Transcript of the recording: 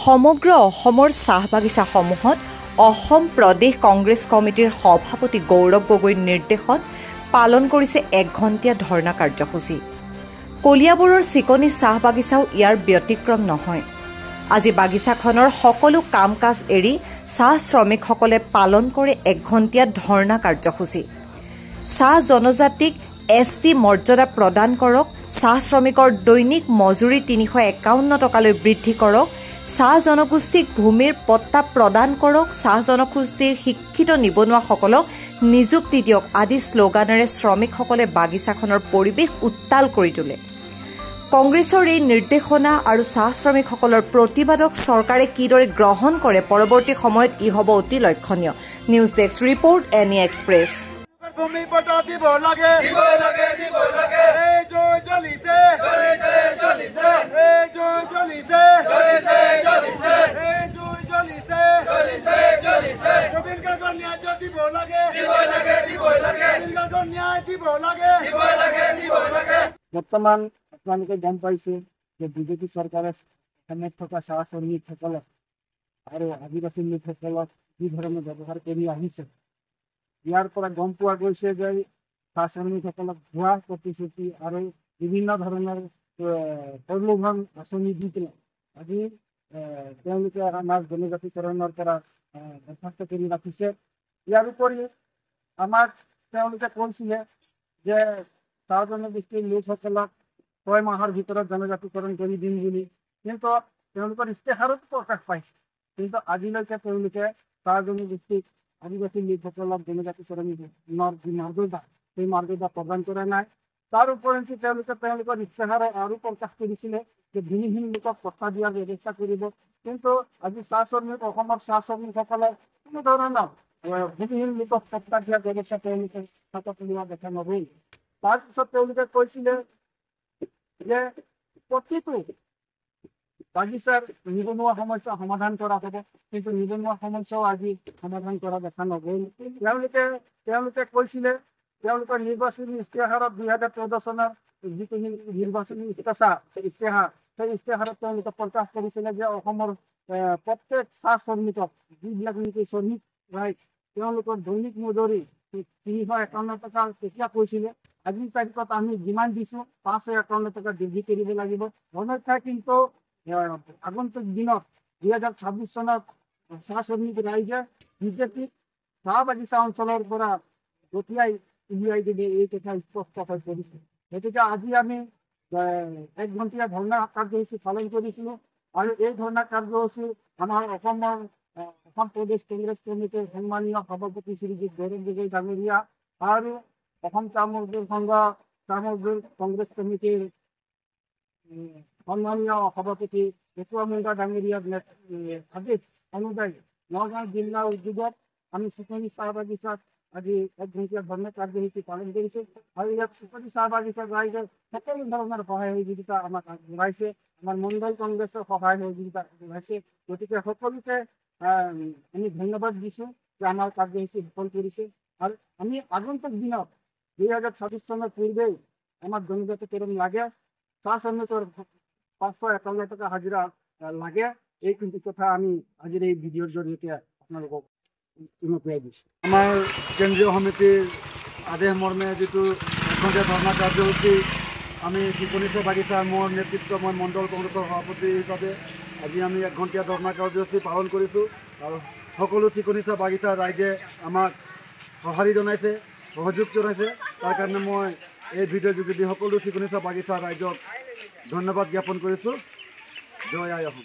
সমগ্ৰ অসমৰ চাহ বাগিচাসমূহত অসম প্ৰদেশ কংগ্ৰেছ কমিটিৰ সভাপতি গৌৰৱ গগৈৰ নিৰ্দেশত পালন কৰিছে 1 ঘণ্টীয়া ধৰ্ণা কাৰ্যসূচী। কলিয়াবৰৰ চিকনি চাহ বাগিচাও ইয়াৰ ব্যতিক্ৰম নহয়। আজি বাগিচাখনৰ সকলো কাম কাজ এৰি চাহ শ্ৰমিকসকলে পালন কৰে 1 ঘণ্টীয়া ধৰ্ণা কাৰ্যসূচী। চাহ জনজাতিক ST মৰ্যাদা প্ৰদান কৰক, চাহ শ্ৰমিকৰ দৈনিক মজুৰি 351 টকালৈ বৃদ্ধি কৰক, চাহ জনগোষ্ঠীক ভূমিৰ পট্টা প্ৰদান কৰক, চাহ জনগোষ্ঠীৰ শিক্ষিত নিবনুৱাসকলক নিযুক্তি দিয়ক আদি শ্লোগানেৰে শ্ৰমিকসকলে বাগিচাখনৰ পৰিৱেশ উত্তাল কৰি তোলে। কংগ্ৰেছৰ এই নিৰ্দেশনা আৰু চাহ শ্ৰমিকসকলৰ প্ৰতিবাদক চৰকাৰে কিদৰে গ্ৰহণ কৰে পৰৱৰ্তী সময়ত ই হ'ব অতি লক্ষণীয়। News desk report any express. ভূমি পটা দিব লাগে দিব লাগে দিব লাগে এই জয় জ্বলিছে জ্বলিছে জ্বলিছে এই জয় জ্বলিছে জ্বলিছে জ্বলিছে এই জয় জ্বলিছে জ্বলিছে জ্বলিছে জবিন কাগজ ন্যায় দিব লাগে দিব লাগে দিব লাগে জবিন কাগজ ন্যায় দিব লাগে দিব লাগে দিব লাগে। বৰ্তমান আপোনালোকে গম পাইছে যে বিজেপি চৰকাৰে অসমত থকা চাহ শ্ৰমিকসকলক আৰু আদিবাসী লোকসকলক যি ধৰণে ব্যৱহাৰ কৰি আহিছে, ইয়াৰ পৰা গম পোৱা গৈছে যে চাহ শ্ৰমিকসকলক ভুৱা প্ৰতিশ্ৰুতি আৰু বিভিন্ন ধৰণৰ প্ৰলোভন আঁচনি দি পেলাই আজি তেওঁলোকে আমাৰ জনজাতিকৰণৰ পৰা বৰ্খাস্ত কৰি ৰাখিছে। ইয়াৰ উপৰি আমাক তেওঁলোকে কৈছিলে যে চাহ জনগোষ্ঠীৰ লোকসকলক 6 মাহৰ ভিতৰত জনজাতিকৰণ কৰি দিম বুলি, কিন্তু তেওঁলোকৰ ইস্তেহাৰত প্ৰকাশ পাইছে, কিন্তু আজিলৈকে তেওঁলোকে চাহ জনগোষ্ঠীক আদিবাসী লোকসকলক জনজাতিকৰণৰ যি মৰ্যাদা সেই মৰ্যাদা প্ৰদান কৰা নাই। তাৰ উপৰিঞ্চি তেওঁলোকে তেওঁলোকৰ ইস্তেহাৰে আৰু প্ৰকাশ কৰিছিলে যে ভূমিহীন লোকক পট্টা দিয়াৰ ব্যৱস্থা কৰিব, কিন্তু আজি চাহ শ্ৰমিক অসমৰ চাহ শ্ৰমিকসকলে কোনো ধৰণৰ ভূমিহীন লোকক পট্টা দিয়াৰ ব্যৱস্থা তেওঁলোকে হাতত লোৱা দেখা নগ'ল। তাৰপিছত তেওঁলোকে কৈছিলে যে প্ৰতিটো বাগিচাৰ নিবনুৱা সমস্যা সমাধান কৰা হ'ব, কিন্তু নিবনুৱা সমস্যাও আজি সমাধান কৰা দেখা নগ'ল। তেওঁলোকে কৈছিলে তেওঁলোকৰ নিৰ্বাচনী ইস্তেহাৰত 2014 চনৰ যিটো নিৰ্বাচনী ইস্তেহাৰ সেই ইস্তেহাৰত তেওঁলোকে প্ৰকাশ কৰিছিলে যে অসমৰ প্ৰত্যেক চাহ শ্ৰমিকক যিবিলাক নেকি শ্ৰমিক ৰাইজ তেওঁলোকৰ দৈনিক মজুৰি 351 টকা তেতিয়া কৈছিলে। আজিৰ তাৰিখত আমি যিমান দিছোঁ 551 টকা বৃদ্ধি কৰিব লাগিব। অন্যথা কিন্তু আগন্তুক দিনত 2026 চনত চাহ শ্ৰমিক ৰাইজে বিজেপিক চাহ বাগিচা অঞ্চলৰ পৰা গঠিয়াই উলিয়াই দিলে, এই কথা স্পষ্ট হৈ পৰিছে। গতিকে আজি আমি 1 ঘণ্টীয়া ধৰ্ণা কাৰ্যসূচী পালন কৰিছিলোঁ আৰু এই ধৰ্ণা কাৰ্যসূচী আমাৰ অসম প্ৰদেশ কংগ্ৰেছ কমিটিৰ সন্মানীয় সভাপতি শ্ৰীযুত গৌৰৱ গগৈ ডাঙৰীয়া আৰু অসম চাহ মজদুৰ সংঘ চাহ মজদুৰ কংগ্ৰেছ কমিটিৰ সন্মানীয় সভাপতি পেটুৱা মুণ্ডা ডাঙৰীয়াৰ আদেশ অনুযায়ী নগাঁও জিলা উদ্যোগত আমি চিকনি চাহ বাগিচাত আজি 1 ঘণ্টীয়া ধৰ্ণা কাৰ্যসূচী পালন কৰিছোঁ আৰু ইয়াত চিকনি চাহ বাগিচাৰ ৰাইজে সকলো ধৰণৰ সহায় সহযোগিতা আমাক আগবঢ়াইছে, আমাৰ মণ্ডল কংগ্ৰেছৰ সহায় সহযোগিতা আগবঢ়াইছে। গতিকে সকলোকে আমি ধন্যবাদ দিছোঁ যে আমাৰ কাৰ্যসূচী সফল কৰিছে আৰু আমি আগন্তুক দিনত 2026 চনৰ পূৰ্বেই আমাক জনজাতিকৰণ লাগে, চাহ শ্ৰমিকৰ 551 টকা হাজিৰা লাগে, এই কিন্তু কথা আমি আজিৰ এই ভিডিঅ'ৰ জৰিয়তে আপোনালোকক উনকুৱাই দিছোঁ। আমাৰ কেন্দ্ৰীয় সমিতিৰ আদেশ মৰ্মে যিটো 1 ঘণ্টীয়া ধৰ্ণা কাৰ্যসূচী আমি চিকনি চাহ বাগিচা মোৰ নেতৃত্ব মই মণ্ডল কংগ্ৰেছৰ সভাপতি হিচাপে আজি আমি 1 ঘণ্টীয়া ধৰ্ণা কাৰ্যসূচী পালন কৰিছোঁ আৰু সকলো চিকনি চাহ বাগিচাৰ ৰাইজে আমাক সঁহাৰি জনাইছে, সহযোগ জনাইছে। তাৰ কাৰণে মই এই ভিডিঅ'ৰ যোগেদি সকলো চিকনি চাহ বাগিচাৰ ৰাইজক ধন্যবাদ জ্ঞাপন কৰিছোঁ। জয় আই অসম।